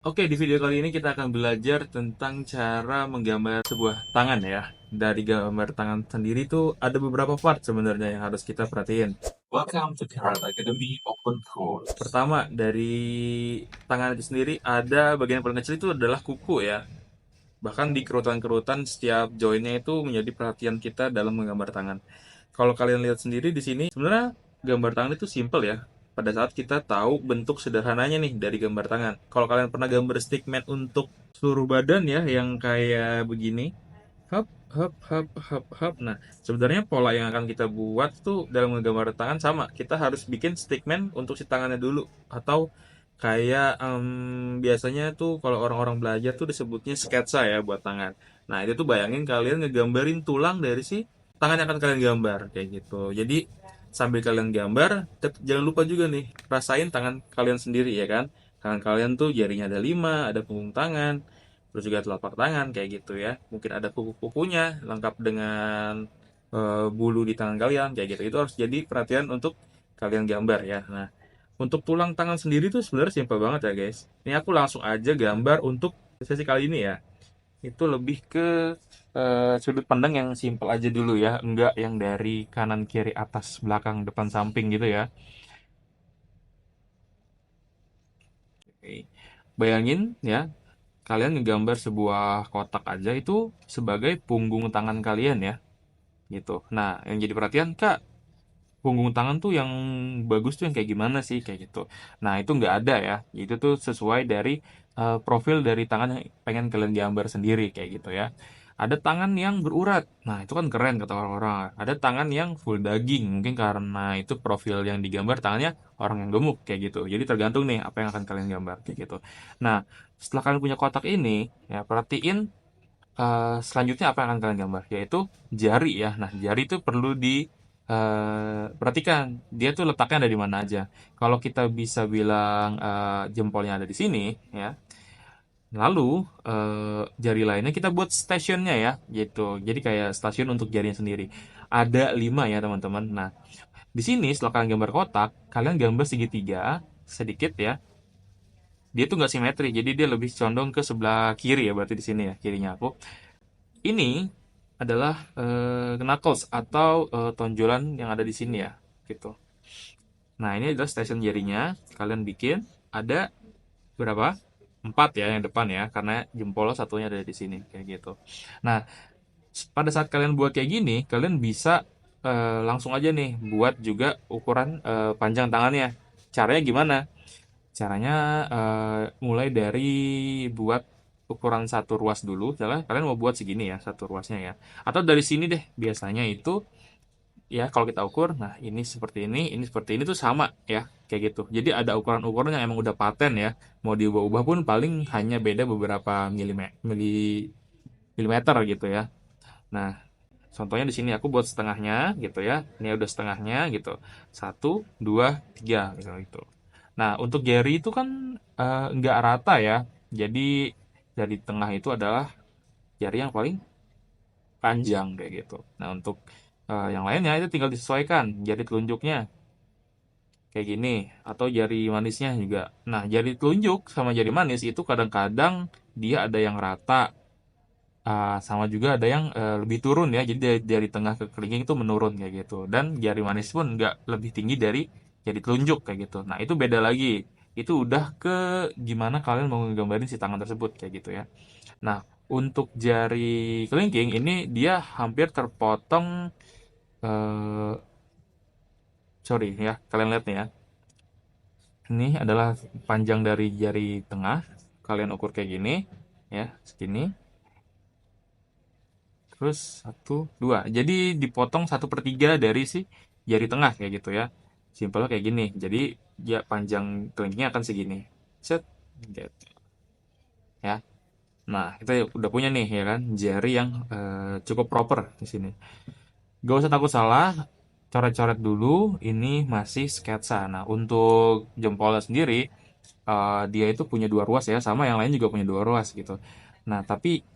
Oke, di video kali ini kita akan belajar tentang cara menggambar sebuah tangan ya. Dari gambar tangan sendiri tuh ada beberapa part sebenarnya yang harus kita perhatiin. Welcome to Karat Academy Open Course. Pertama, dari tangan itu sendiri ada bagian paling kecil itu adalah kuku ya. Bahkan di kerutan-kerutan setiap joinnya itu menjadi perhatian kita dalam menggambar tangan. Kalau kalian lihat sendiri di sini, sebenarnya gambar tangan itu simple ya. Pada saat kita tahu bentuk sederhananya nih dari gambar tangan. Kalau kalian pernah gambar stickman untuk seluruh badan ya, yang kayak begini, hop, hop, hop, hop, hop. Nah, sebenarnya pola yang akan kita buat tuh dalam menggambar tangan sama. Kita harus bikin stickman untuk si tangannya dulu, atau kayak biasanya tuh kalau orang-orang belajar tuh disebutnya sketsa ya buat tangan. Nah, itu tuh bayangin kalian ngegambarin tulang dari si tangan yang akan kalian gambar kayak gitu. Jadi sambil kalian gambar, jangan lupa juga nih rasain tangan kalian sendiri ya kan. Tangan kalian tuh jarinya ada 5, ada punggung tangan, terus juga telapak tangan kayak gitu ya. Mungkin ada kuku-kukunya lengkap dengan bulu di tangan kalian kayak gitu. Itu harus jadi perhatian untuk kalian gambar ya. Nah, untuk tulang tangan sendiri tuh sebenarnya simpel banget ya guys. Ini aku langsung aja gambar untuk sesi kali ini ya. Itu lebih ke sudut pandang yang simpel aja dulu ya, enggak yang dari kanan kiri atas belakang depan samping gitu ya. Oke. Bayangin ya, kalian ngegambar sebuah kotak aja itu sebagai punggung tangan kalian ya, gitu. Nah, yang jadi perhatian, Kak, punggung tangan tuh yang bagus tuh yang kayak gimana sih kayak gitu. Nah, itu nggak ada ya. Itu tuh sesuai dari profil dari tangan yang pengen kalian gambar sendiri kayak gitu ya. Ada tangan yang berurat. Nah, itu kan keren kata orang-orang. Ada tangan yang full daging. Mungkin karena itu profil yang digambar tangannya orang yang gemuk kayak gitu. Jadi tergantung nih apa yang akan kalian gambar kayak gitu. Nah, setelah kalian punya kotak ini, ya perhatiin selanjutnya apa yang akan kalian gambar? Yaitu jari ya. Nah, jari itu perlu di perhatikan dia tuh letaknya ada di mana aja. Kalau kita bisa bilang jempolnya ada di sini, ya. Lalu jari lainnya kita buat stasiunnya ya, gitu. Jadi kayak stasiun untuk jarinya sendiri. Ada 5 ya teman-teman. Nah, di sini setelah kalian gambar kotak, kalian gambar segitiga sedikit ya. Dia tuh nggak simetri, jadi dia lebih condong ke sebelah kiri ya, berarti di sini ya kirinya aku. Ini adalah knuckles atau tonjolan yang ada di sini ya, gitu. Nah, ini adalah stasiun jarinya. Kalian bikin ada berapa? 4 ya yang depan ya, karena jempol satunya ada di sini kayak gitu. Nah, pada saat kalian buat kayak gini, kalian bisa langsung aja nih buat juga ukuran panjang tangannya. Caranya gimana? Caranya mulai dari buat ukuran satu ruas dulu. Misalnya kalian mau buat segini ya, satu ruasnya ya. Atau dari sini deh, biasanya itu ya kalau kita ukur, nah ini seperti ini tuh sama ya, kayak gitu. Jadi ada ukuran-ukuran yang emang udah paten ya. Mau diubah-ubah pun paling hanya beda beberapa milimeter gitu ya. Nah, contohnya di sini aku buat setengahnya gitu ya. Ini udah setengahnya gitu. Satu, dua, tiga gitu. Nah, untuk jari itu kan nggak rata ya. Jadi jari tengah itu adalah jari yang paling panjang kayak gitu. Nah, untuk yang lainnya itu tinggal disesuaikan jari telunjuknya kayak gini atau jari manisnya juga. Nah, jari telunjuk sama jari manis itu kadang-kadang dia ada yang rata, sama juga ada yang lebih turun ya. Jadi dari tengah ke kelingking itu menurun kayak gitu. Dan jari manis pun nggak lebih tinggi dari jari telunjuk kayak gitu. Nah, itu beda lagi. Itu udah ke gimana kalian mau nggambarin si tangan tersebut kayak gitu ya. Nah, untuk jari kelingking ini dia hampir terpotong, eh sorry ya, kalian lihat nih ya. Ini adalah panjang dari jari tengah. Kalian ukur kayak gini, ya, segini. Terus satu, dua. Jadi dipotong 1/3 dari si jari tengah kayak gitu ya. Simpelnya kayak gini. Jadi ya panjang kelingkingnya akan segini. Set, gitu. Ya. Nah, kita udah punya nih ya kan, jari yang cukup proper di sini. Gak usah takut salah, coret-coret dulu. Ini masih sketsa. Nah, untuk jempolnya sendiri, dia itu punya 2 ruas ya, sama yang lain juga punya 2 ruas gitu. Nah, tapi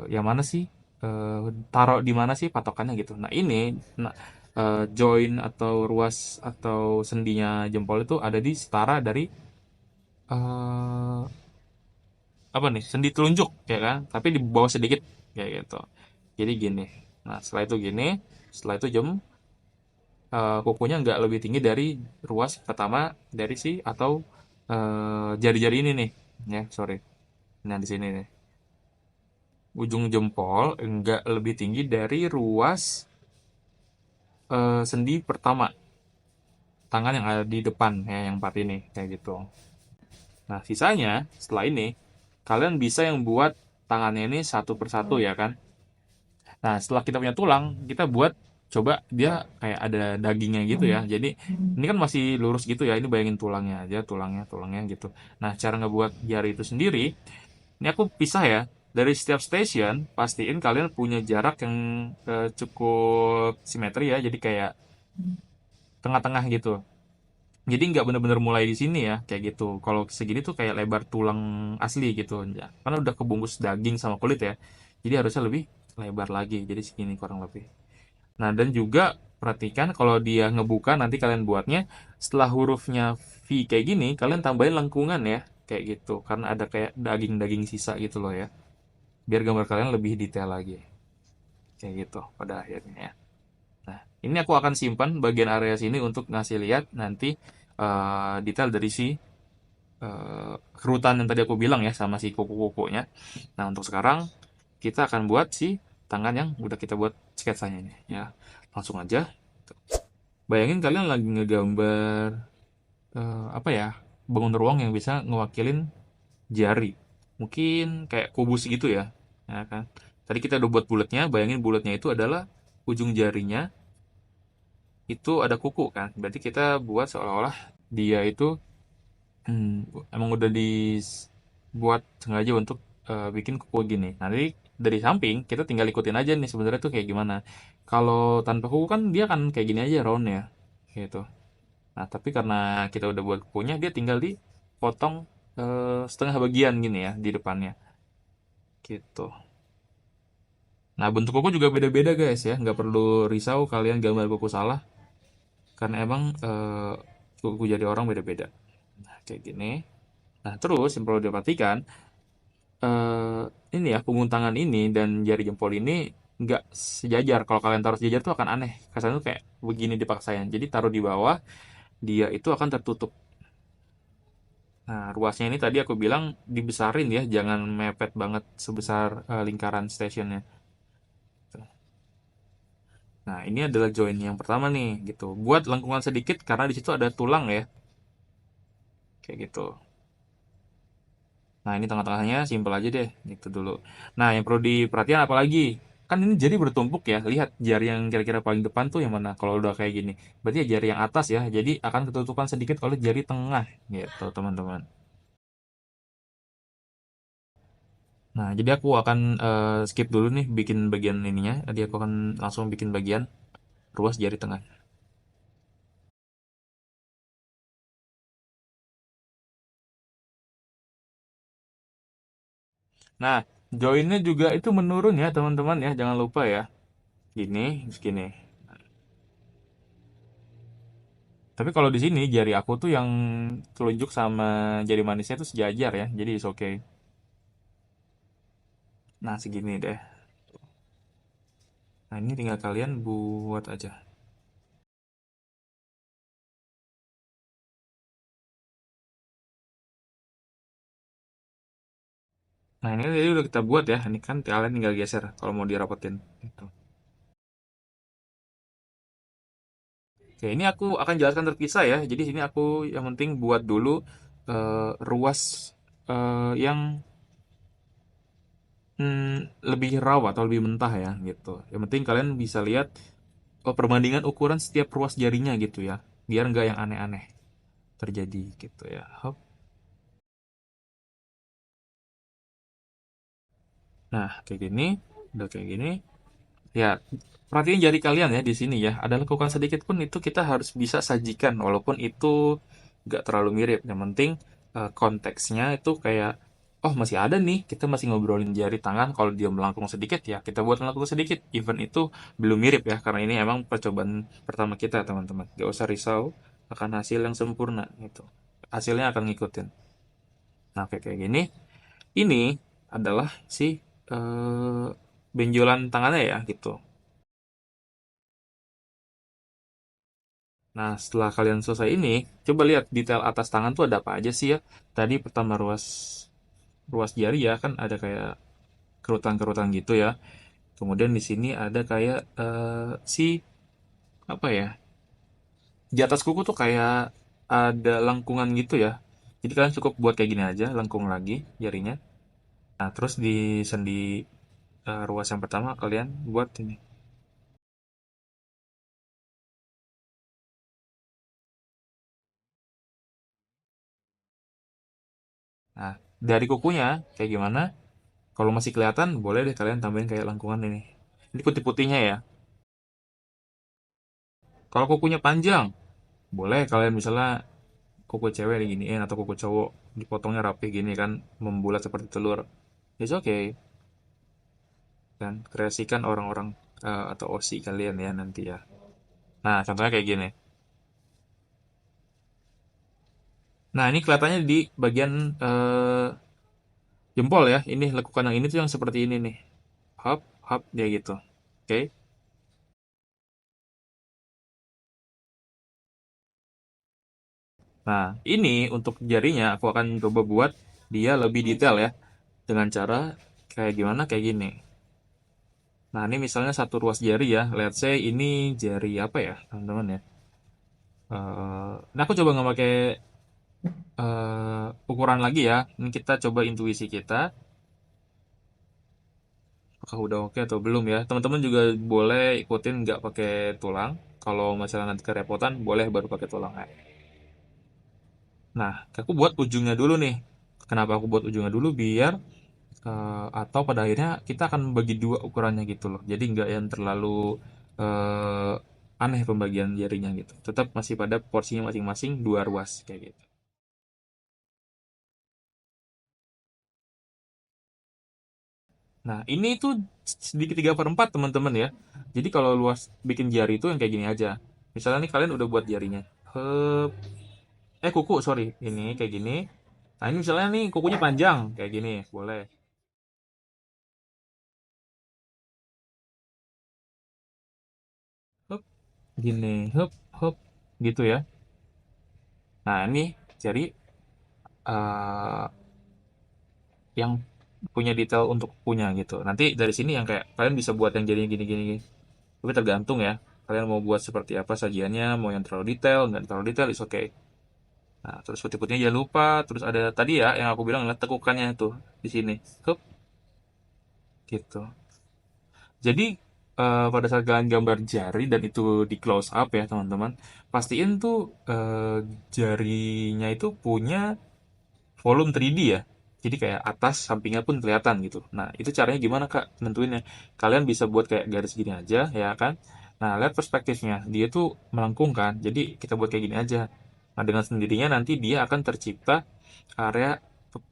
yang mana sih, taruh di mana sih patokannya gitu. Nah, ini nah, join atau ruas atau sendinya jempol itu ada di setara dari eh, apa nih, sendi telunjuk ya kan, tapi di bawah sedikit kayak gitu. Jadi gini. Nah, setelah itu gini, setelah itu kukunya nggak lebih tinggi dari ruas pertama dari si atau jari-jari ini nih. Ya, sorry. Nah, di sini nih. Ujung jempol nggak lebih tinggi dari ruas sendi pertama tangan yang ada di depan ya, yang part ini kayak gitu. Nah, sisanya setelah ini kalian bisa yang buat tangannya ini satu persatu ya kan. Nah, setelah kita punya tulang, kita buat coba dia kayak ada dagingnya gitu ya. Jadi ini kan masih lurus gitu ya. Ini bayangin tulangnya aja, tulangnya gitu. Nah, cara ngebuat jari itu sendiri, ini aku pisah ya. Dari setiap station, pastiin kalian punya jarak yang cukup simetri ya. Jadi kayak tengah-tengah gitu. Jadi nggak bener-bener mulai di sini ya, kayak gitu. Kalau segini tuh kayak lebar tulang asli gitu. Ya, karena udah kebungkus daging sama kulit ya. Jadi harusnya lebih lebar lagi. Jadi segini kurang lebih. Nah, dan juga perhatikan kalau dia ngebuka nanti kalian buatnya setelah hurufnya V kayak gini, kalian tambahin lengkungan ya, kayak gitu. Karena ada kayak daging-daging sisa gitu loh ya. Biar gambar kalian lebih detail lagi. Kayak gitu pada akhirnya ya. Nah, ini aku akan simpan bagian area sini untuk ngasih lihat nanti detail dari si kerutan yang tadi aku bilang ya sama si kuku-kukunya. Nah, untuk sekarang kita akan buat si tangan yang udah kita buat sketsanya ini ya. Langsung aja. Bayangin kalian lagi ngegambar apa ya? Bangun ruang yang bisa ngewakilin jari. Mungkin kayak kubus gitu ya. Ya kan? Tadi kita udah buat bulatnya, bayangin bulatnya itu adalah ujung jarinya itu ada kuku kan. Berarti kita buat seolah-olah dia itu emang udah dibuat sengaja untuk bikin kuku gini. Nanti dari samping kita tinggal ikutin aja nih sebenarnya tuh kayak gimana. Kalau tanpa kuku kan dia kan kayak gini aja round ya, gitu. Nah tapi karena kita udah buat kukunya, dia tinggal dipotong setengah bagian gini ya di depannya, gitu. Nah bentuk kuku juga beda-beda guys ya, nggak perlu risau kalian gambar kuku salah, karena emang kuku jadi orang beda-beda. Nah kayak gini. Nah terus yang perlu diperhatikan eh ini ya, punggung tangan ini dan jari jempol ini nggak sejajar. Kalau kalian taruh sejajar tuh akan aneh. Kesannya tuh kayak begini dipaksain. Jadi taruh di bawah, dia itu akan tertutup. Nah, ruasnya ini tadi aku bilang dibesarin ya, jangan mepet banget sebesar lingkaran stationnya. Nah, ini adalah join yang pertama nih, gitu. Buat lengkungan sedikit karena di situ ada tulang ya, kayak gitu. Nah, ini tengah-tengahnya simpel aja deh, gitu dulu. Nah, yang perlu diperhatikan apa lagi? Kan ini jari bertumpuk ya. Lihat jari yang kira-kira paling depan tuh yang mana kalau udah kayak gini. Berarti ya jari yang atas ya. Jadi akan ketutupan sedikit oleh jari tengah, gitu, teman-teman. Nah, jadi aku akan skip dulu nih bikin bagian ininya. Jadi aku akan langsung bikin bagian ruas jari tengah. Nah, joinnya juga itu menurun ya, teman-teman ya. Jangan lupa ya. Gini, segini. Tapi kalau di sini jari aku tuh yang telunjuk sama jari manisnya tuh sejajar ya. Jadi it's okay. Nah, segini deh. Nah, ini tinggal kalian buat aja. Nah, ini tadi udah kita buat ya. Ini kan kalian tinggal geser kalau mau dirapetin. Gitu. Oke, ini aku akan jelaskan terpisah ya. Jadi sini aku yang penting buat dulu ruas yang lebih raw atau lebih mentah ya gitu. Yang penting kalian bisa lihat perbandingan ukuran setiap ruas jarinya gitu ya. Biar nggak yang aneh-aneh terjadi gitu ya. Hop. Nah, kayak gini, udah kayak gini. Ya, perhatiin jari kalian ya di sini ya. Ada lekukan sedikit pun itu kita harus bisa sajikan walaupun itu nggak terlalu mirip. Yang penting konteksnya itu kayak oh masih ada nih, kita masih ngobrolin jari tangan. Kalau dia melengkung sedikit ya kita buat melengkung sedikit. Even itu belum mirip ya karena ini emang percobaan pertama kita teman-teman. Gak usah risau akan hasil yang sempurna gitu. Hasilnya akan ngikutin. Nah kayak kayak gini. Ini adalah si benjolan tangannya ya gitu. Nah, setelah kalian selesai ini, coba lihat detail atas tangan tuh ada apa aja sih ya. Tadi pertama ruas ruas jari ya kan ada kayak kerutan-kerutan gitu ya. Kemudian di sini ada kayak si apa ya? Di atas kuku tuh kayak ada lengkungan gitu ya. Jadi kalian cukup buat kayak gini aja, lengkung lagi jarinya. Nah, terus di sendi ruas yang pertama kalian buat ini. Nah, dari kukunya kayak gimana? Kalau masih kelihatan, boleh deh kalian tambahin kayak lengkungan ini. Ini putih-putihnya ya. Kalau kukunya panjang, boleh kalian misalnya kuku cewek diginiin atau kuku cowok dipotongnya rapi gini kan, membulat seperti telur. It's okay. Dan kreasikan orang-orang atau OC kalian ya nanti ya. Nah, contohnya kayak gini. Nah, ini kelihatannya di bagian jempol ya. Ini lekukan yang ini tuh yang seperti ini nih. Hop, hop, dia gitu. Oke. Nah, ini untuk jarinya aku akan coba buat dia lebih detail ya. Dengan cara kayak gimana? Kayak gini. Nah, ini misalnya satu ruas jari ya. Let's say ini jari apa ya, teman-teman ya. Nah, aku coba nggak pakai ukuran lagi ya. Ini kita coba intuisi kita. Apakah udah oke atau belum ya? Teman-teman juga boleh ikutin nggak pakai tulang. Kalau masalah nanti kerepotan, boleh baru pakai tulang ya. Nah, aku buat ujungnya dulu nih. Kenapa aku buat ujungnya dulu? Biar atau pada akhirnya kita akan bagi dua ukurannya gitu loh. Jadi nggak yang terlalu eh, aneh pembagian jarinya gitu. Tetap masih pada porsinya masing-masing dua ruas kayak gitu. Nah, ini tuh sedikit 3/4 teman-teman ya. Jadi kalau luas bikin jari itu yang kayak gini aja. Misalnya nih kalian udah buat jarinya. Hup. Kuku, sorry. Ini kayak gini. Nah, ini misalnya nih kukunya panjang kayak gini, boleh. Hup, gini, hup, hup, gitu ya. Nah, ini jari eh, yang punya detail untuk punya gitu. Nanti dari sini yang kayak kalian bisa buat yang jadinya gini-gini. Tapi tergantung ya. Kalian mau buat seperti apa sajiannya, mau yang terlalu detail, nggak terlalu detail, is okay. Nah, terus putih-putihnya jangan lupa. Terus ada tadi ya yang aku bilang adalah tekukannya tuh di sini. Hup, gitu. Jadi pada saat kalian gambar jari dan itu di close up ya teman-teman, pastiin tuh jarinya itu punya volume 3D ya. Jadi kayak atas sampingnya pun kelihatan gitu. Nah, itu caranya gimana Kak nentuinnya? Kalian bisa buat kayak garis gini aja ya kan. Nah, lihat perspektifnya. Dia tuh melengkung kan. Jadi kita buat kayak gini aja. Nah, dengan sendirinya nanti dia akan tercipta area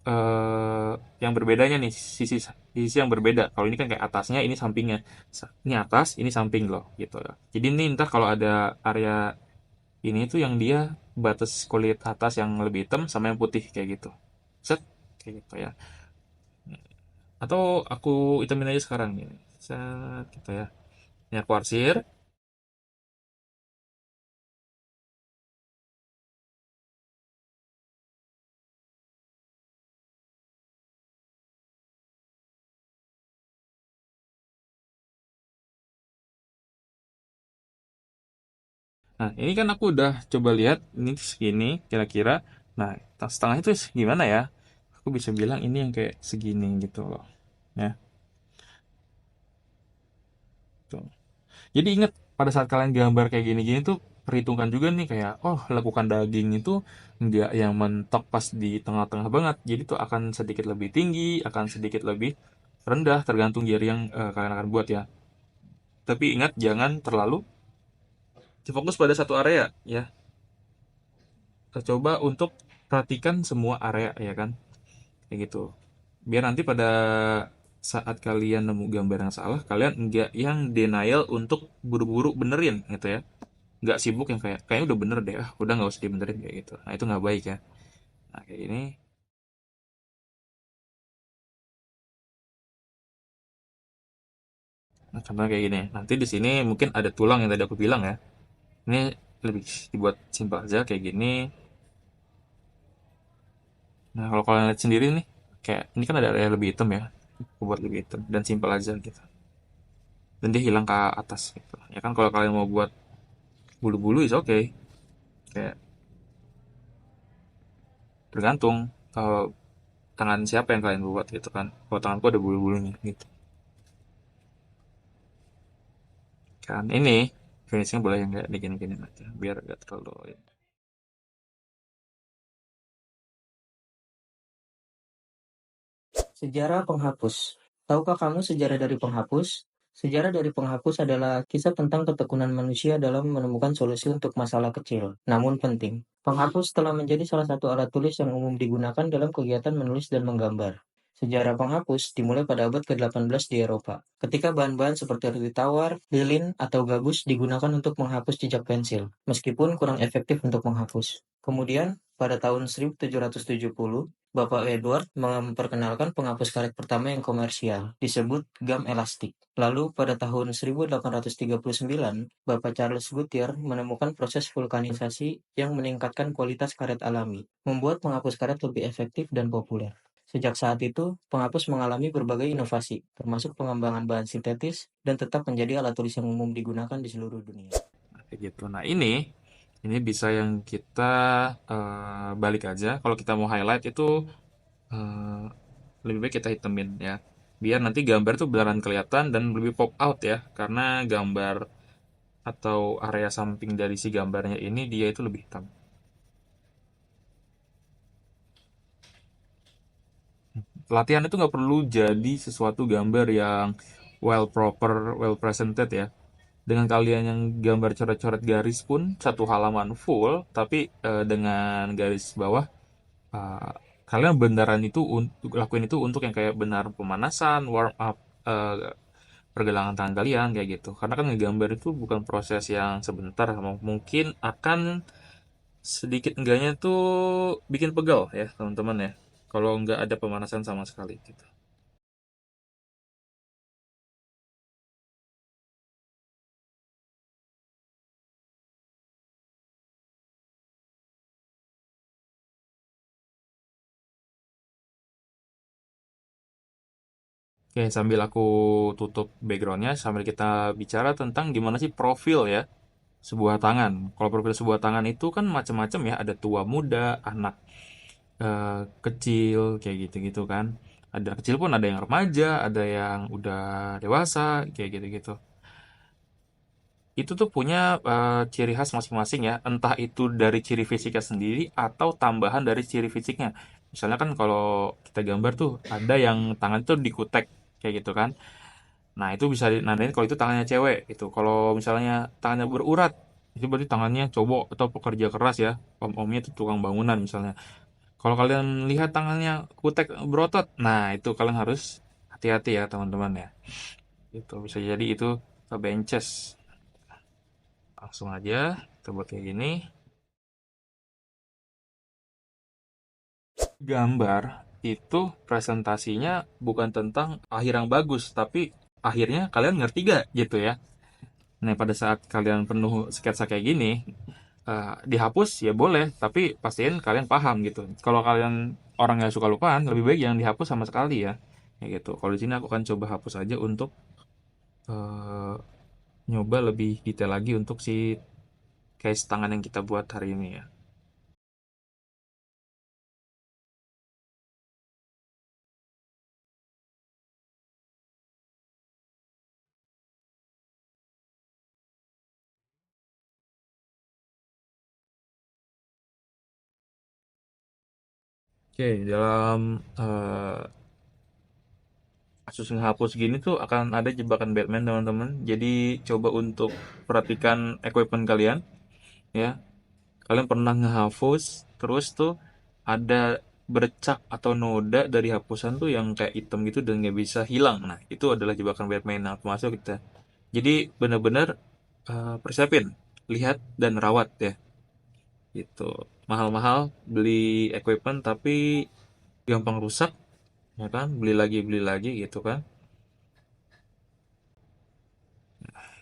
eh, yang berbedanya nih, sisi yang berbeda. Kalau ini kan kayak atasnya, ini sampingnya. Ini atas, ini samping loh gitu. Jadi ini ntar kalau ada area ini tuh yang dia batas kulit atas yang lebih hitam sama yang putih kayak gitu. Set, kayak gitu ya. Atau aku hitamin aja sekarang nih. Set, gitu ya. Ini aku arsir. Nah, ini kan aku udah coba lihat ini segini kira-kira. Nah, setengah itu gimana ya? Aku bisa bilang ini yang kayak segini gitu loh. Ya, tuh. Jadi ingat pada saat kalian gambar kayak gini-gini tuh perhitungkan juga nih kayak oh lekukan daging itu nggak yang mentok pas di tengah-tengah banget. Jadi tuh akan sedikit lebih tinggi, akan sedikit lebih rendah tergantung jari yang kalian akan buat ya. Tapi ingat jangan terlalu fokus pada satu area ya. Coba untuk perhatikan semua area ya kan. Kayak gitu. Biar nanti pada saat kalian nemu gambar yang salah, kalian nggak yang denial untuk buru-buru benerin gitu ya. Nggak sibuk yang kayak kayaknya udah bener deh, udah nggak usah dibenerin kayak gitu. Nah itu nggak baik ya. Nah kayak ini Nah, contohnya kayak gini. Nanti di sini mungkin ada tulang yang tadi aku bilang ya. Ini lebih dibuat simpel aja kayak gini. Nah, kalau kalian lihat sendiri nih, kayak ini kan ada area lebih hitam ya. Aku buat lebih hitam dan simpel aja gitu. Dan dia hilang ke atas gitu. Ya kan kalau kalian mau buat bulu-bulu is oke. Kayak tergantung tangan siapa yang kalian buat gitu kan. Kalau tanganku ada bulu-bulunya gitu. Kan ini finishnya boleh yang nggak digini-gini aja biar gak terlalu. Sejarah penghapus. Tahukah kamu sejarah dari penghapus? Sejarah dari penghapus adalah kisah tentang ketekunan manusia dalam menemukan solusi untuk masalah kecil, namun penting. Penghapus telah menjadi salah satu alat tulis yang umum digunakan dalam kegiatan menulis dan menggambar. Sejarah penghapus dimulai pada abad ke-18 di Eropa, ketika bahan-bahan seperti roti tawar, lilin, atau gabus digunakan untuk menghapus jejak pensil, meskipun kurang efektif untuk menghapus. Kemudian, pada tahun 1770, Bapak Edward memperkenalkan penghapus karet pertama yang komersial, disebut gam elastik. Lalu pada tahun 1839, Bapak Charles Goodyear menemukan proses vulkanisasi yang meningkatkan kualitas karet alami, membuat penghapus karet lebih efektif dan populer. Sejak saat itu, penghapus mengalami berbagai inovasi, termasuk pengembangan bahan sintetis, dan tetap menjadi alat tulis yang umum digunakan di seluruh dunia. Kayak gitu. Nah ini bisa yang kita balik aja. Kalau kita mau highlight itu eh, lebih baik kita hitemin ya. Biar nanti gambar tuh beneran kelihatan dan lebih pop out ya. Karena gambar atau area samping dari si gambarnya ini dia itu lebih hitam. Latihan itu nggak perlu jadi sesuatu gambar yang well proper, well presented ya. Dengan kalian yang gambar coret-coret garis pun satu halaman full, tapi dengan garis bawah uh, kalian beneran itu untuk lakuin itu untuk yang kayak benar pemanasan, warm up pergelangan tangan kalian kayak gitu. Karena kan ngegambar itu bukan proses yang sebentar, mungkin akan sedikit enggaknya tuh bikin pegel ya teman-teman ya. Kalau nggak ada pemanasan sama sekali gitu. Oke, sambil aku tutup backgroundnya, sambil kita bicara tentang gimana sih profil ya sebuah tangan. Kalau profil sebuah tangan itu kan macam-macam ya, ada tua muda, anak kecil, kayak gitu-gitu kan. Ada kecil pun ada yang remaja, ada yang udah dewasa, kayak gitu-gitu. Itu tuh punya ciri khas masing-masing ya, entah itu dari ciri fisiknya sendiri atau tambahan dari ciri fisiknya. Misalnya kan kalau kita gambar tuh ada yang tangan tuh dikutek kayak gitu kan. Nah, itu bisa nandain kalau itu tangannya cewek gitu. Kalau misalnya tangannya berurat, itu berarti tangannya cowok atau pekerja keras ya. Om-omnya itu tukang bangunan misalnya. Kalau kalian lihat tangannya kutek berotot, nah itu kalian harus hati-hati ya teman-teman ya. Itu bisa jadi itu benches. Langsung aja kita buat kayak gini. Gambar itu presentasinya bukan tentang akhir yang bagus, tapi akhirnya kalian ngerti gak gitu ya. Nah, pada saat kalian penuh sketsa kayak gini, dihapus ya boleh, tapi pastiin kalian paham gitu. Kalau kalian orang yang suka lupaan, lebih baik jangan dihapus sama sekali ya. Ya gitu. Kalau di sini aku akan coba hapus aja untuk eh, nyoba lebih detail lagi untuk si case tangan yang kita buat hari ini ya. Oke, dalam kasus ngehapus gini tuh akan ada jebakan Batman teman-teman. Jadi coba untuk perhatikan equipment kalian ya. Kalian pernah ngehapus terus tuh ada bercak atau noda dari hapusan tuh yang kayak hitam gitu dan nggak bisa hilang. Nah, itu adalah jebakan Batman. Nah, termasuk kita. Jadi benar-benar persiapin, lihat dan rawat ya. Gitu. Mahal-mahal beli equipment tapi gampang rusak, ya kan? Beli lagi gitu kan.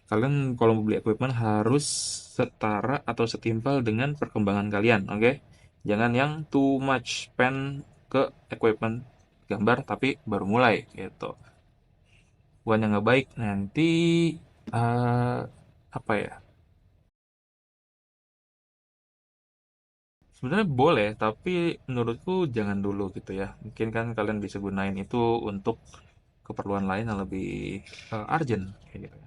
Kalian kalau mau beli equipment harus setara atau setimpal dengan perkembangan kalian, oke? Jangan yang too much spend ke equipment gambar tapi baru mulai gitu. Bukan yang nggak baik nanti eh apa ya? Sebenarnya boleh, tapi menurutku jangan dulu gitu ya. Mungkin kan kalian bisa gunain itu untuk keperluan lain yang lebih urgent kayak gitu.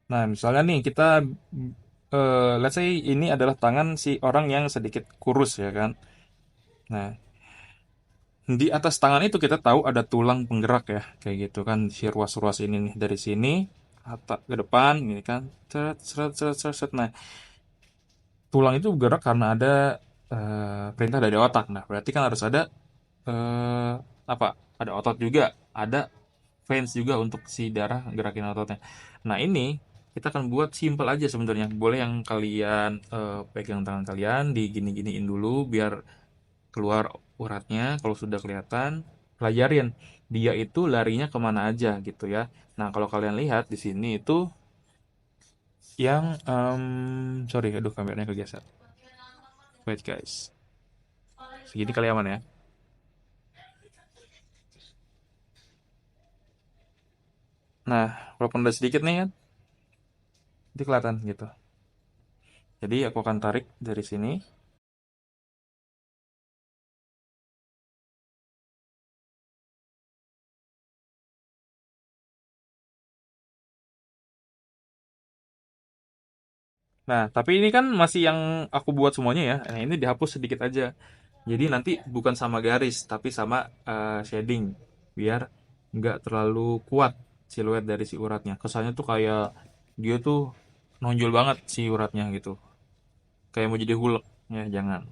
Nah, misalnya nih kita let's say ini adalah tangan si orang yang sedikit kurus ya kan. Nah, di atas tangan itu kita tahu ada tulang penggerak ya, kayak gitu kan si ruas-ruas ini nih dari sini ke depan ini kan. Seret, seret, seret, seret, seret. Nah, tulang itu bergerak karena ada perintah dari otak. Nah, berarti kan harus ada eh apa? Ada otot juga, ada fans juga untuk si darah gerakin ototnya. Nah, ini kita akan buat simple aja sebenarnya. Boleh yang kalian pegang tangan kalian digini-giniin dulu biar keluar uratnya. Kalau sudah kelihatan, pelajarin dia itu larinya kemana aja gitu ya. Nah, kalau kalian lihat di sini itu yang sorry, aduh kameranya kegeser. Wait guys, segini kali aman ya. Nah, walaupun udah sedikit nih kan, itu kelihatan gitu. Jadi aku akan tarik dari sini. Nah, tapi ini kan masih yang aku buat semuanya ya. Nah, ini dihapus sedikit aja. Jadi nanti bukan sama garis, tapi sama shading. Biar nggak terlalu kuat siluet dari si uratnya. Kesannya tuh kayak dia tuh nonjol banget si uratnya gitu. Kayak mau jadi hulk. Ya, jangan.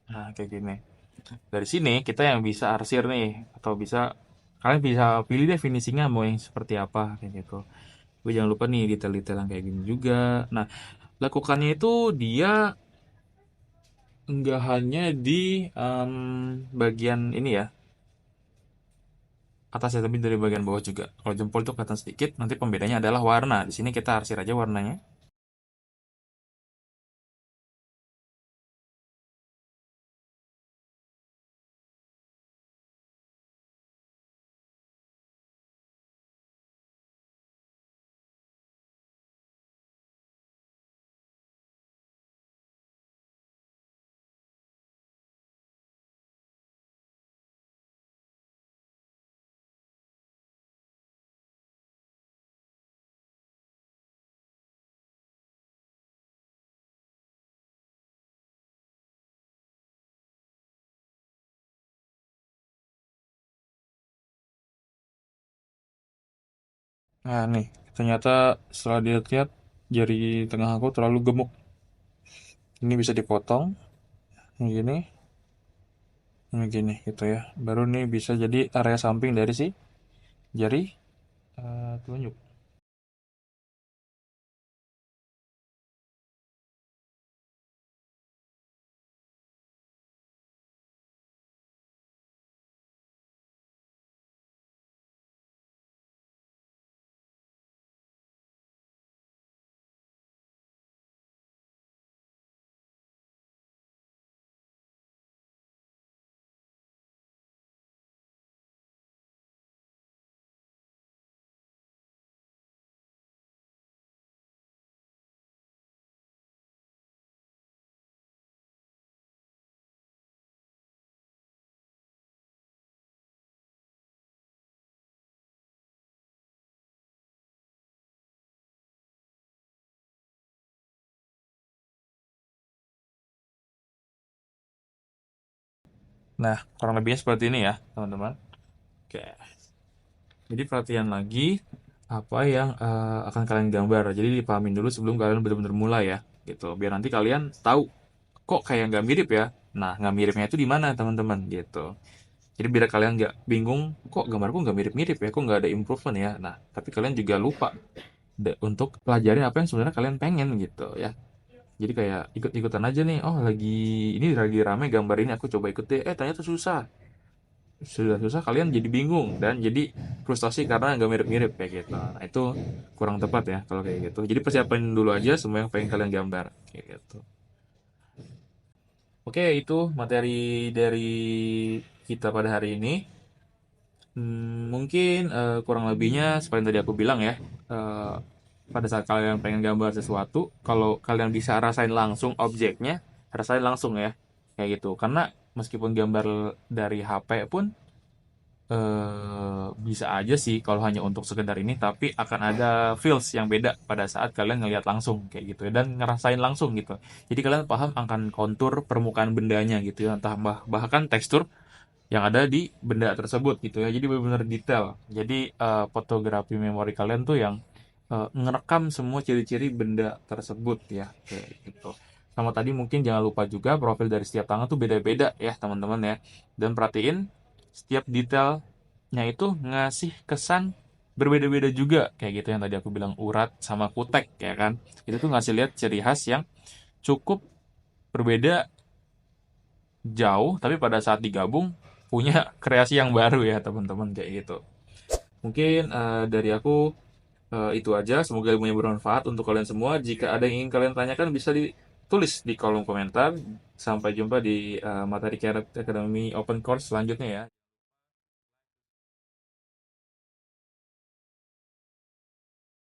Nah, kayak gini. Dari sini kita yang bisa arsir nih. Atau bisa, kalian bisa pilih deh finishingnya mau yang seperti apa. Kayak gitu. Tapi jangan lupa nih detail-detail yang kayak gini juga. Nah, lakukannya itu dia nggak hanya di bagian ini ya atas ya, tapi dari bagian bawah juga. Kalau jempol itu kelihatan sedikit, nanti pembedanya adalah warna. Di sini kita arsir aja warnanya. Nah nih, ternyata setelah dilihat jari tengah aku terlalu gemuk. Ini bisa dipotong, yang gini gitu ya. Baru nih bisa jadi area samping dari si jari telunjuk. Nah, kurang lebihnya seperti ini ya, teman-teman. Oke. Jadi perhatian lagi apa yang akan kalian gambar. Jadi dipahamin dulu sebelum kalian benar-benar mulai ya, gitu. Biar nanti kalian tahu kok kayak nggak mirip ya. Nah, nggak miripnya itu di mana, teman-teman, gitu. Jadi biar kalian nggak bingung, kok gambarku nggak mirip-mirip ya, kok nggak ada improvement ya. Nah, tapi kalian juga lupa untuk pelajarin apa yang sebenarnya kalian pengen gitu ya. Jadi kayak ikut-ikutan aja nih, oh ini lagi rame gambar ini, aku coba ikut deh. Ternyata susah. Sudah susah kalian jadi bingung dan jadi frustasi karena nggak mirip-mirip kayak gitu. Nah, itu kurang tepat ya kalau kayak gitu. Jadi persiapin dulu aja semua yang pengen kalian gambar kayak gitu. Oke, itu materi dari kita pada hari ini. Mungkin kurang lebihnya seperti yang tadi aku bilang ya. Eh, pada saat kalian pengen gambar sesuatu, kalau kalian bisa rasain langsung objeknya, rasain langsung ya, kayak gitu. Karena meskipun gambar dari HP pun bisa aja sih kalau hanya untuk sekedar ini, tapi akan ada feels yang beda pada saat kalian ngelihat langsung kayak gitu ya, dan ngerasain langsung gitu. Jadi kalian paham akan kontur permukaan bendanya gitu ya, entah bahkan tekstur yang ada di benda tersebut gitu ya. Jadi benar-benar detail. Jadi fotografi memori kalian tuh yang ngerekam semua ciri-ciri benda tersebut ya, kayak gitu. Sama tadi mungkin jangan lupa juga profil dari setiap tangan tuh beda-beda ya teman-teman ya. Dan perhatiin setiap detailnya itu ngasih kesan berbeda-beda juga kayak gitu, yang tadi aku bilang urat sama kutek ya kan. Itu tuh ngasih lihat ciri khas yang cukup berbeda jauh, tapi pada saat digabung punya kreasi yang baru ya teman-teman kayak gitu. Mungkin dari aku itu aja. Semoga ilmunya bermanfaat untuk kalian semua. Jika ada yang ingin kalian tanyakan bisa ditulis di kolom komentar. Sampai jumpa di materi Karat Academy Open Course selanjutnya ya.